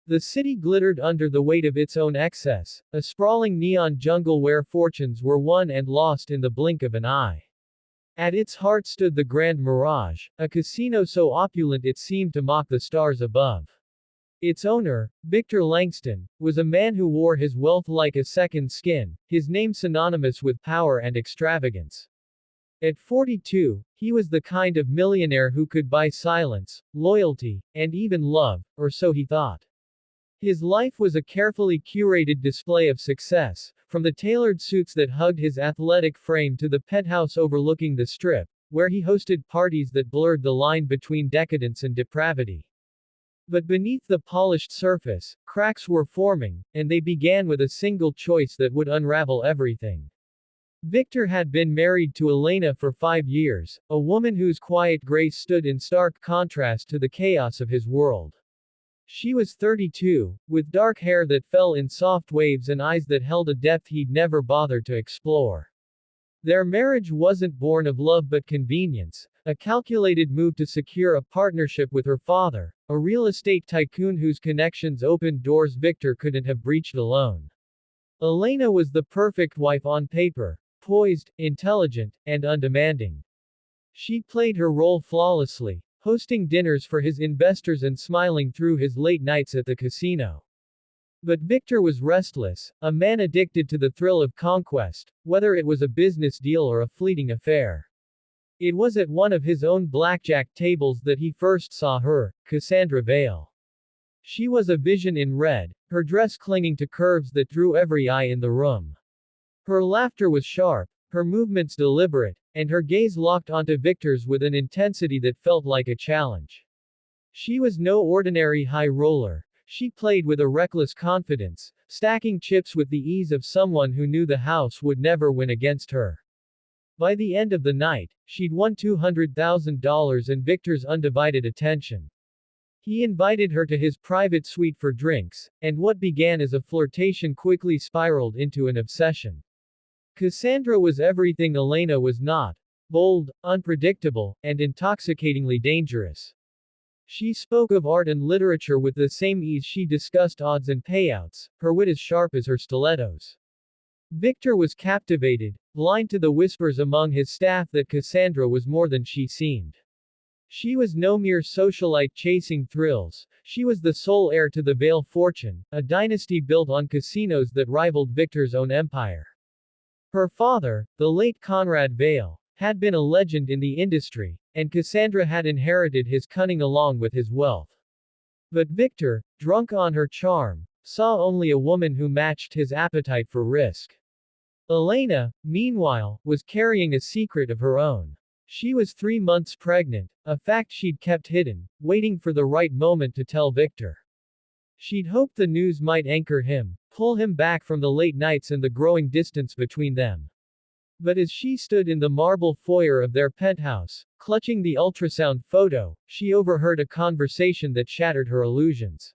The city glittered under the weight of its own excess, a sprawling neon jungle where fortunes were won and lost in the blink of an eye. At its heart stood the Grand Mirage, a casino so opulent it seemed to mock the stars above. Its owner, Victor Langston, was a man who wore his wealth like a second skin, his name synonymous with power and extravagance. At 42, he was the kind of millionaire who could buy silence, loyalty, and even love, or so he thought. His life was a carefully curated display of success, from the tailored suits that hugged his athletic frame to the penthouse overlooking the Strip, where he hosted parties that blurred the line between decadence and depravity. But beneath the polished surface, cracks were forming, and they began with a single choice that would unravel everything. Victor had been married to Elena for 5 years, a woman whose quiet grace stood in stark contrast to the chaos of his world. She was 32, with dark hair that fell in soft waves and eyes that held a depth he'd never bothered to explore. Their marriage wasn't born of love but convenience, a calculated move to secure a partnership with her father, a real estate tycoon whose connections opened doors Victor couldn't have breached alone. Elena was the perfect wife on paper, poised, intelligent, and undemanding. She played her role flawlessly, hosting dinners for his investors and smiling through his late nights at the casino. But Victor was restless, a man addicted to the thrill of conquest, whether it was a business deal or a fleeting affair. It was at one of his own blackjack tables that he first saw her, Cassandra Vale. She was a vision in red, her dress clinging to curves that drew every eye in the room. Her laughter was sharp, her movements deliberate, and her gaze locked onto Victor's with an intensity that felt like a challenge. She was no ordinary high roller. She played with a reckless confidence, stacking chips with the ease of someone who knew the house would never win against her. By the end of the night, she'd won $200,000 and Victor's undivided attention. He invited her to his private suite for drinks, and what began as a flirtation quickly spiraled into an obsession. Cassandra was everything Elena was not: bold, unpredictable, and intoxicatingly dangerous. She spoke of art and literature with the same ease she discussed odds and payouts, her wit as sharp as her stilettos. Victor was captivated, blind to the whispers among his staff that Cassandra was more than she seemed. She was no mere socialite chasing thrills, she was the sole heir to the Vale fortune, a dynasty built on casinos that rivaled Victor's own empire. Her father, the late Conrad Vale, had been a legend in the industry, and Cassandra had inherited his cunning along with his wealth. But Victor, drunk on her charm, saw only a woman who matched his appetite for risk. Elena, meanwhile, was carrying a secret of her own. She was 3 months pregnant, a fact she'd kept hidden, waiting for the right moment to tell Victor. She'd hoped the news might anchor him, pull him back from the late nights and the growing distance between them. But as she stood in the marble foyer of their penthouse, clutching the ultrasound photo, she overheard a conversation that shattered her illusions.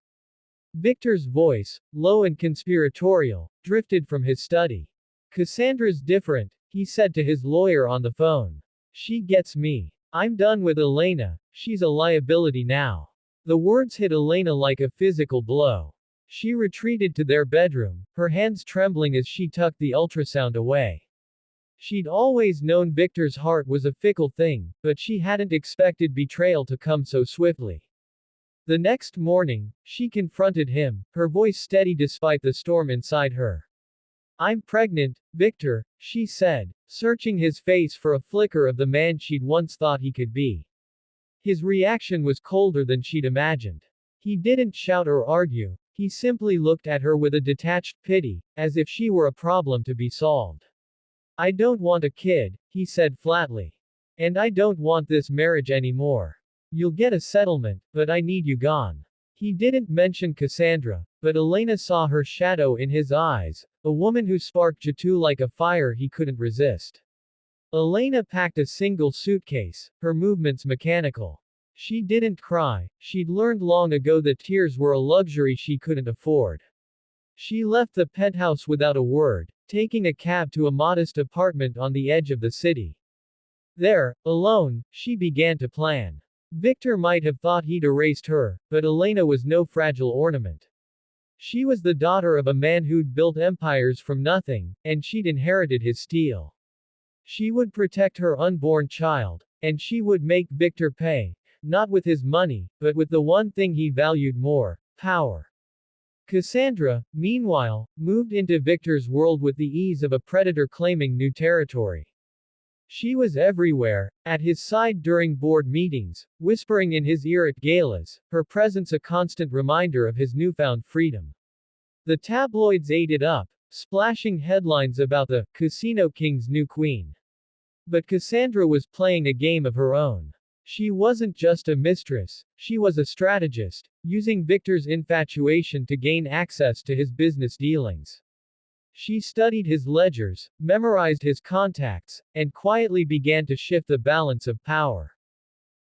Victor's voice, low and conspiratorial, drifted from his study. "Cassandra's different," he said to his lawyer on the phone. "She gets me. I'm done with Elena, she's a liability now." The words hit Elena like a physical blow. She retreated to their bedroom, her hands trembling as she tucked the ultrasound away. She'd always known Victor's heart was a fickle thing, but she hadn't expected betrayal to come so swiftly. The next morning, she confronted him, her voice steady despite the storm inside her. "I'm pregnant, Victor," she said, searching his face for a flicker of the man she'd once thought he could be. His reaction was colder than she'd imagined. He didn't shout or argue, he simply looked at her with a detached pity, as if she were a problem to be solved. "I don't want a kid," he said flatly. "And I don't want this marriage anymore. You'll get a settlement, but I need you gone." He didn't mention Cassandra, but Elena saw her shadow in his eyes, a woman who sparked Jatu like a fire he couldn't resist. Elena packed a single suitcase, her movements mechanical. She didn't cry, she'd learned long ago that tears were a luxury she couldn't afford. She left the penthouse without a word, taking a cab to a modest apartment on the edge of the city. There, alone, she began to plan. Victor might have thought he'd erased her, but Elena was no fragile ornament. She was the daughter of a man who'd built empires from nothing, and she'd inherited his steel. She would protect her unborn child, and she would make Victor pay, not with his money, but with the one thing he valued more, power. Cassandra, meanwhile, moved into Victor's world with the ease of a predator claiming new territory. She was everywhere, at his side during board meetings, whispering in his ear at galas, her presence a constant reminder of his newfound freedom. The tabloids ate it up, splashing headlines about the Casino King's new queen. But Cassandra was playing a game of her own. She wasn't just a mistress, she was a strategist, using Victor's infatuation to gain access to his business dealings. She studied his ledgers, memorized his contacts, and quietly began to shift the balance of power.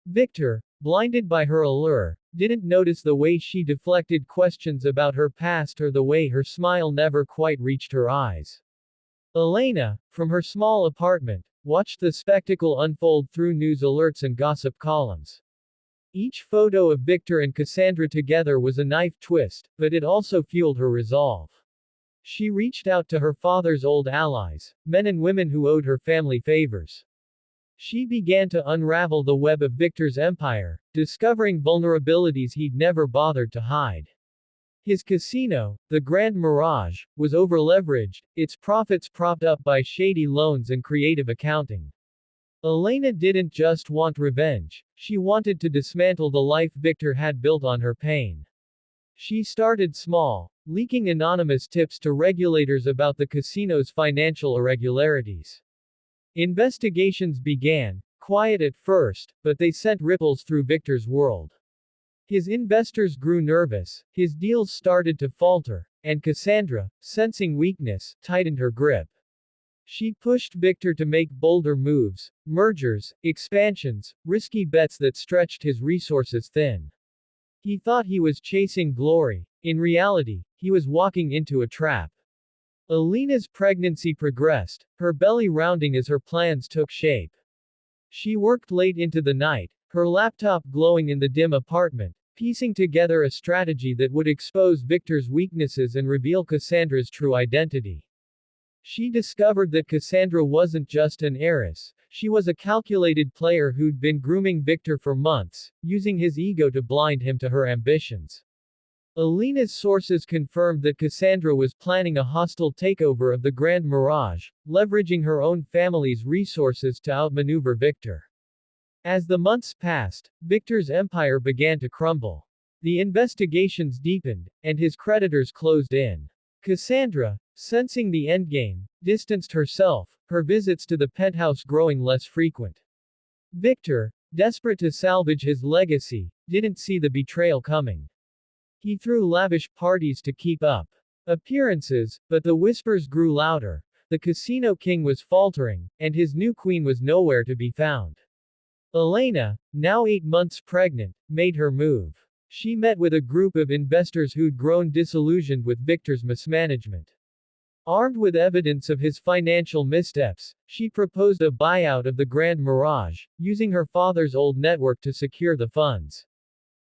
Victor, blinded by her allure, didn't notice the way she deflected questions about her past or the way her smile never quite reached her eyes. Elena, from her small apartment, watched the spectacle unfold through news alerts and gossip columns. Each photo of Victor and Cassandra together was a knife twist, but it also fueled her resolve. She reached out to her father's old allies, men and women who owed her family favors. She began to unravel the web of Victor's empire, discovering vulnerabilities he'd never bothered to hide. His casino, the Grand Mirage, was overleveraged, its profits propped up by shady loans and creative accounting. Elena didn't just want revenge, she wanted to dismantle the life Victor had built on her pain. She started small, leaking anonymous tips to regulators about the casino's financial irregularities. Investigations began, quiet at first, but they sent ripples through Victor's world. His investors grew nervous, his deals started to falter, and Cassandra, sensing weakness, tightened her grip. She pushed Victor to make bolder moves, mergers, expansions, risky bets that stretched his resources thin. He thought he was chasing glory. In reality, he was walking into a trap. Elena's pregnancy progressed, her belly rounding as her plans took shape. She worked late into the night, her laptop glowing in the dim apartment, piecing together a strategy that would expose Victor's weaknesses and reveal Cassandra's true identity. She discovered that Cassandra wasn't just an heiress, she was a calculated player who'd been grooming Victor for months, using his ego to blind him to her ambitions. Elena's sources confirmed that Cassandra was planning a hostile takeover of the Grand Mirage, leveraging her own family's resources to outmaneuver Victor. As the months passed, Victor's empire began to crumble. The investigations deepened, and his creditors closed in. Cassandra, sensing the endgame, distanced herself, her visits to the penthouse growing less frequent. Victor, desperate to salvage his legacy, didn't see the betrayal coming. He threw lavish parties to keep up appearances, but the whispers grew louder. The Casino King was faltering, and his new queen was nowhere to be found. Elena, now 8 months pregnant, made her move. She met with a group of investors who'd grown disillusioned with Victor's mismanagement. Armed with evidence of his financial missteps, she proposed a buyout of the Grand Mirage, using her father's old network to secure the funds.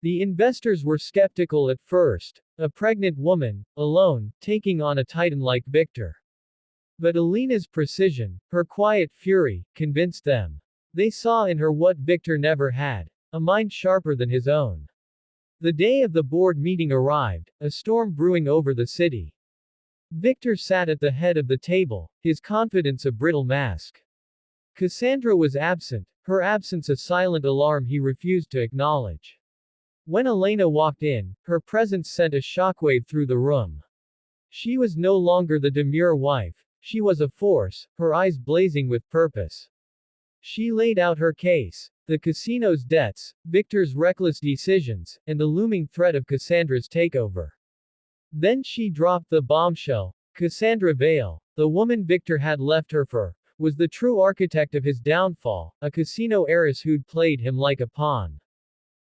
The investors were skeptical at first, a pregnant woman, alone, taking on a titan like Victor. But Elena's precision, her quiet fury, convinced them. They saw in her what Victor never had, a mind sharper than his own. The day of the board meeting arrived, a storm brewing over the city. Victor sat at the head of the table, his confidence a brittle mask. Cassandra was absent, her absence a silent alarm he refused to acknowledge. When Elena walked in, her presence sent a shockwave through the room. She was no longer the demure wife, she was a force, her eyes blazing with purpose. She laid out her case: the casino's debts, Victor's reckless decisions, and the looming threat of Cassandra's takeover. Then she dropped the bombshell. Cassandra Vale, the woman Victor had left her for, was the true architect of his downfall, a casino heiress who'd played him like a pawn.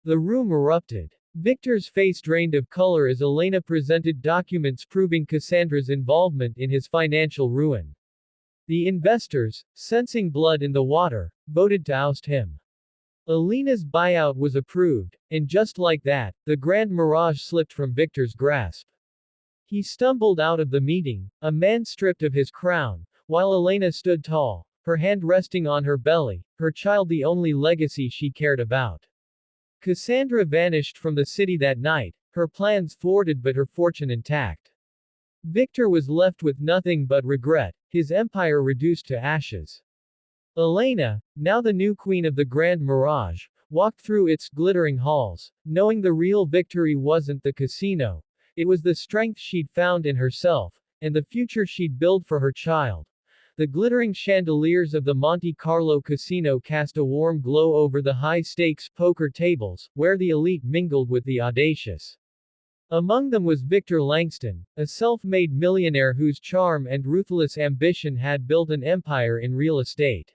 The room erupted. Victor's face drained of color as Elena presented documents proving Cassandra's involvement in his financial ruin. The investors, sensing blood in the water, voted to oust him. Elena's buyout was approved, and just like that, the Grand Mirage slipped from Victor's grasp. He stumbled out of the meeting, a man stripped of his crown, while Elena stood tall, her hand resting on her belly, her child the only legacy she cared about. Cassandra vanished from the city that night, her plans thwarted but her fortune intact. Victor was left with nothing but regret, his empire reduced to ashes. Elena, now the new queen of the Grand Mirage, walked through its glittering halls, knowing the real victory wasn't the casino, it was the strength she'd found in herself, and the future she'd build for her child. The glittering chandeliers of the Monte Carlo casino cast a warm glow over the high-stakes poker tables, where the elite mingled with the audacious. Among them was Victor Langston, a self-made millionaire whose charm and ruthless ambition had built an empire in real estate.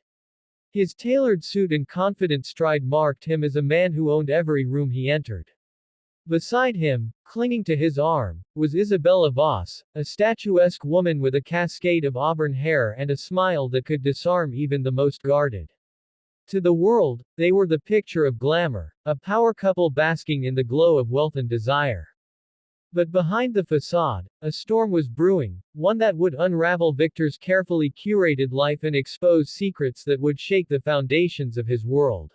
His tailored suit and confident stride marked him as a man who owned every room he entered. Beside him, clinging to his arm, was Isabella Voss, a statuesque woman with a cascade of auburn hair and a smile that could disarm even the most guarded. To the world, they were the picture of glamour, a power couple basking in the glow of wealth and desire. But behind the facade, a storm was brewing, one that would unravel Victor's carefully curated life and expose secrets that would shake the foundations of his world.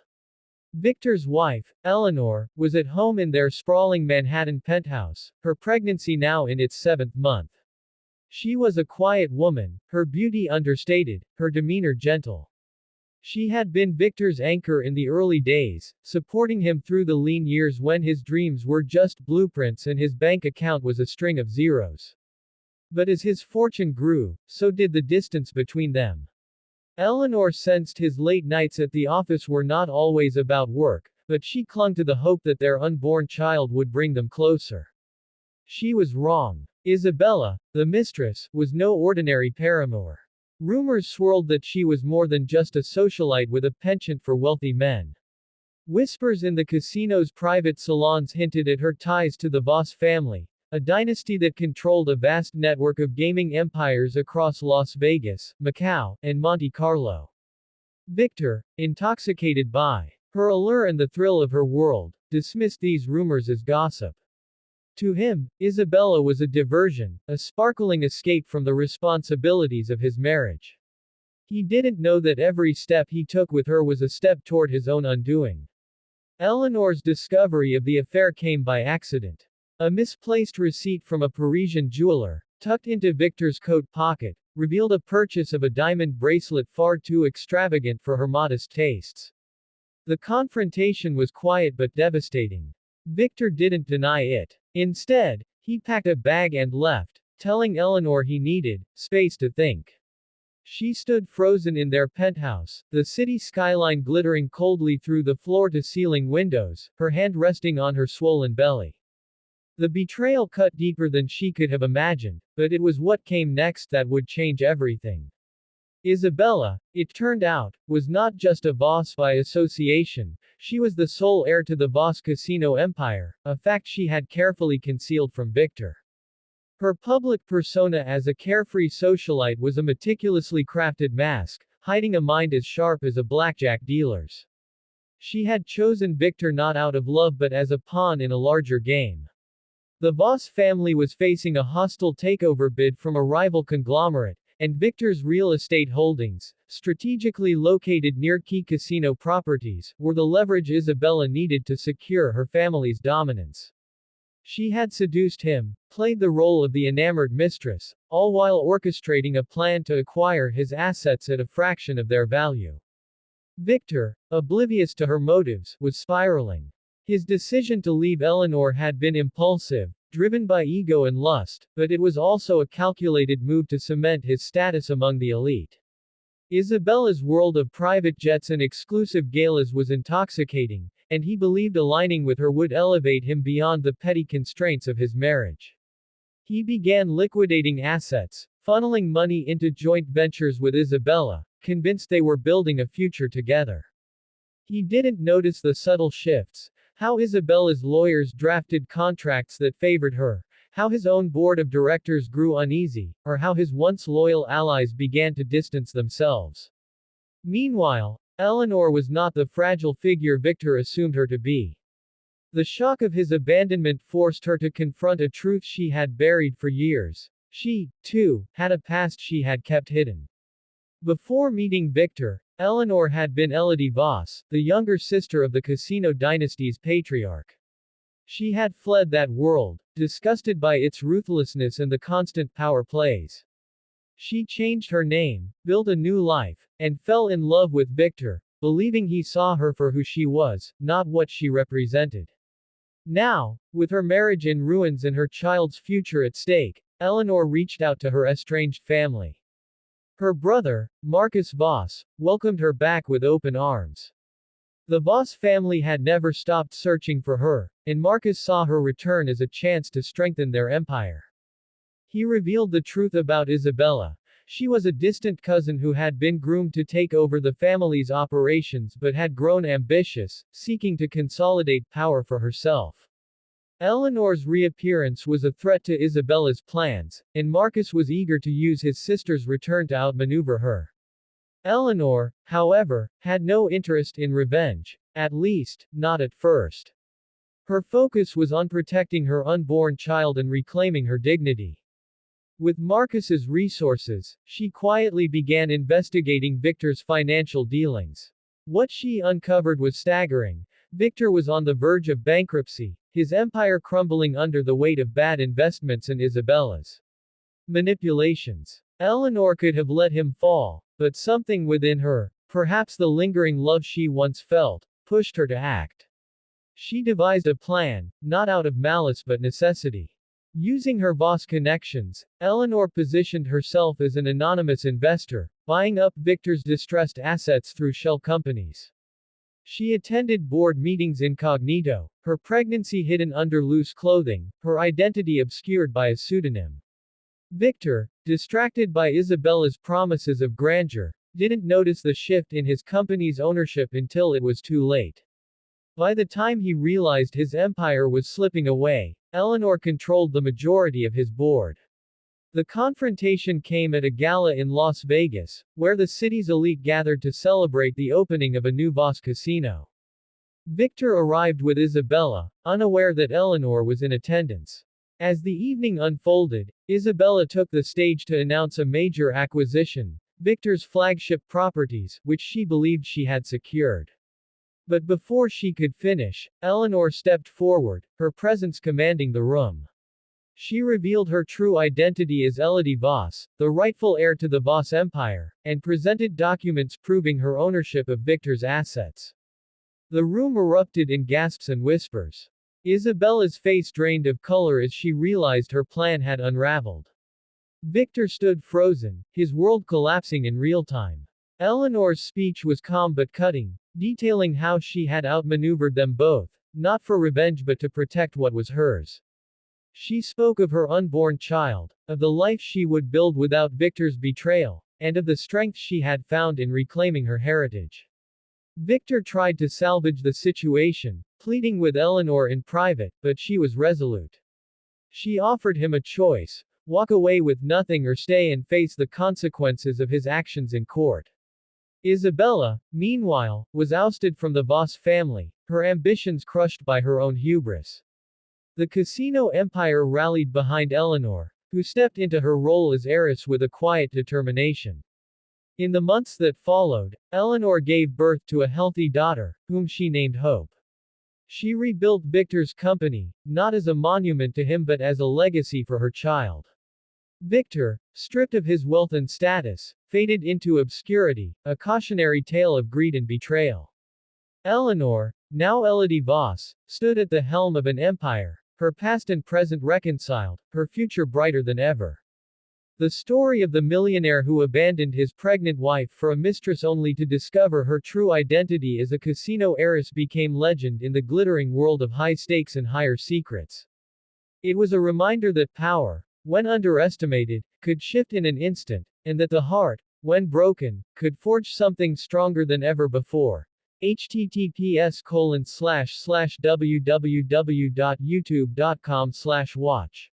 Victor's wife, Eleanor, was at home in their sprawling Manhattan penthouse, her pregnancy now in its 7th month. She was a quiet woman, her beauty understated, her demeanor gentle. She had been Victor's anchor in the early days, supporting him through the lean years when his dreams were just blueprints and his bank account was a string of zeros. But as his fortune grew, so did the distance between them. Eleanor sensed his late nights at the office were not always about work, but she clung to the hope that their unborn child would bring them closer. She was wrong. Isabella, the mistress, was no ordinary paramour. Rumors swirled that she was more than just a socialite with a penchant for wealthy men. Whispers in the casino's private salons hinted at her ties to the Voss family, a dynasty that controlled a vast network of gaming empires across Las Vegas, Macau, and Monte Carlo. Victor, intoxicated by her allure and the thrill of her world, dismissed these rumors as gossip. To him, Isabella was a diversion, a sparkling escape from the responsibilities of his marriage. He didn't know that every step he took with her was a step toward his own undoing. Eleanor's discovery of the affair came by accident. A misplaced receipt from a Parisian jeweler, tucked into Victor's coat pocket, revealed a purchase of a diamond bracelet far too extravagant for her modest tastes. The confrontation was quiet but devastating. Victor didn't deny it. Instead, he packed a bag and left, telling Eleanor he needed space to think. She stood frozen in their penthouse, the city skyline glittering coldly through the floor-to-ceiling windows, her hand resting on her swollen belly. The betrayal cut deeper than she could have imagined, but it was what came next that would change everything. Isabella, it turned out, was not just a Voss by association, she was the sole heir to the Voss casino empire, a fact she had carefully concealed from Victor. Her public persona as a carefree socialite was a meticulously crafted mask, hiding a mind as sharp as a blackjack dealer's. She had chosen Victor not out of love but as a pawn in a larger game. The Voss family was facing a hostile takeover bid from a rival conglomerate, and Victor's real estate holdings, strategically located near key casino properties, were the leverage Isabella needed to secure her family's dominance. She had seduced him, played the role of the enamored mistress, all while orchestrating a plan to acquire his assets at a fraction of their value. Victor, oblivious to her motives, was spiraling. His decision to leave Eleanor had been impulsive, driven by ego and lust, but it was also a calculated move to cement his status among the elite. Isabella's world of private jets and exclusive galas was intoxicating, and he believed aligning with her would elevate him beyond the petty constraints of his marriage. He began liquidating assets, funneling money into joint ventures with Isabella, convinced they were building a future together. He didn't notice the subtle shifts, how Isabella's lawyers drafted contracts that favored her, how his own board of directors grew uneasy, or how his once loyal allies began to distance themselves. Meanwhile, Eleanor was not the fragile figure Victor assumed her to be. The shock of his abandonment forced her to confront a truth she had buried for years. She, too, had a past she had kept hidden. Before meeting Victor, Eleanor had been Elodie Voss, the younger sister of the Casino dynasty's patriarch. She had fled that world, disgusted by its ruthlessness and the constant power plays. She changed her name, built a new life, and fell in love with Victor, believing he saw her for who she was, not what she represented. Now, with her marriage in ruins and her child's future at stake, Eleanor reached out to her estranged family. Her brother, Marcus Voss, welcomed her back with open arms. The Voss family had never stopped searching for her, and Marcus saw her return as a chance to strengthen their empire. He revealed the truth about Isabella. She was a distant cousin who had been groomed to take over the family's operations but had grown ambitious, seeking to consolidate power for herself. Eleanor's reappearance was a threat to Isabella's plans, and Marcus was eager to use his sister's return to outmaneuver her. Eleanor, however, had no interest in revenge, at least, not at first. Her focus was on protecting her unborn child and reclaiming her dignity. With Marcus's resources, she quietly began investigating Victor's financial dealings. What she uncovered was staggering. Victor was on the verge of bankruptcy, his empire crumbling under the weight of bad investments and Isabella's manipulations. Eleanor could have let him fall, but something within her, perhaps the lingering love she once felt, pushed her to act. She devised a plan, not out of malice but necessity. Using her Voss connections, Eleanor positioned herself as an anonymous investor, buying up Victor's distressed assets through shell companies. She attended board meetings incognito, her pregnancy hidden under loose clothing, her identity obscured by a pseudonym. Victor, distracted by Isabella's promises of grandeur, didn't notice the shift in his company's ownership until it was too late. By the time he realized his empire was slipping away, Eleanor controlled the majority of his board. The confrontation came at a gala in Las Vegas, where the city's elite gathered to celebrate the opening of a new Voss casino. Victor arrived with Isabella, unaware that Eleanor was in attendance. As the evening unfolded, Isabella took the stage to announce a major acquisition, Victor's flagship properties, which she believed she had secured. But before she could finish, Eleanor stepped forward, her presence commanding the room. She revealed her true identity as Elodie Voss, the rightful heir to the Voss Empire, and presented documents proving her ownership of Victor's assets. The room erupted in gasps and whispers. Isabella's face drained of color as she realized her plan had unraveled. Victor stood frozen, his world collapsing in real time. Eleanor's speech was calm but cutting, detailing how she had outmaneuvered them both, not for revenge but to protect what was hers. She spoke of her unborn child, of the life she would build without Victor's betrayal, and of the strength she had found in reclaiming her heritage. Victor tried to salvage the situation, pleading with Eleanor in private, but she was resolute. She offered him a choice: walk away with nothing or stay and face the consequences of his actions in court. Isabella, meanwhile, was ousted from the Voss family, her ambitions crushed by her own hubris. The casino empire rallied behind Eleanor, who stepped into her role as heiress with a quiet determination. In the months that followed, Eleanor gave birth to a healthy daughter, whom she named Hope. She rebuilt Victor's company, not as a monument to him but as a legacy for her child. Victor, stripped of his wealth and status, faded into obscurity, a cautionary tale of greed and betrayal. Eleanor, now Elodie Voss, stood at the helm of an empire, her past and present reconciled, her future brighter than ever. The story of the millionaire who abandoned his pregnant wife for a mistress only to discover her true identity as a casino heiress became legend in the glittering world of high stakes and higher secrets. It was a reminder that power, when underestimated, could shift in an instant, and that the heart, when broken, could forge something stronger than ever before. https://www.youtube.com/watch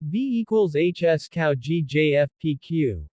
V equals HS cow GJFPQ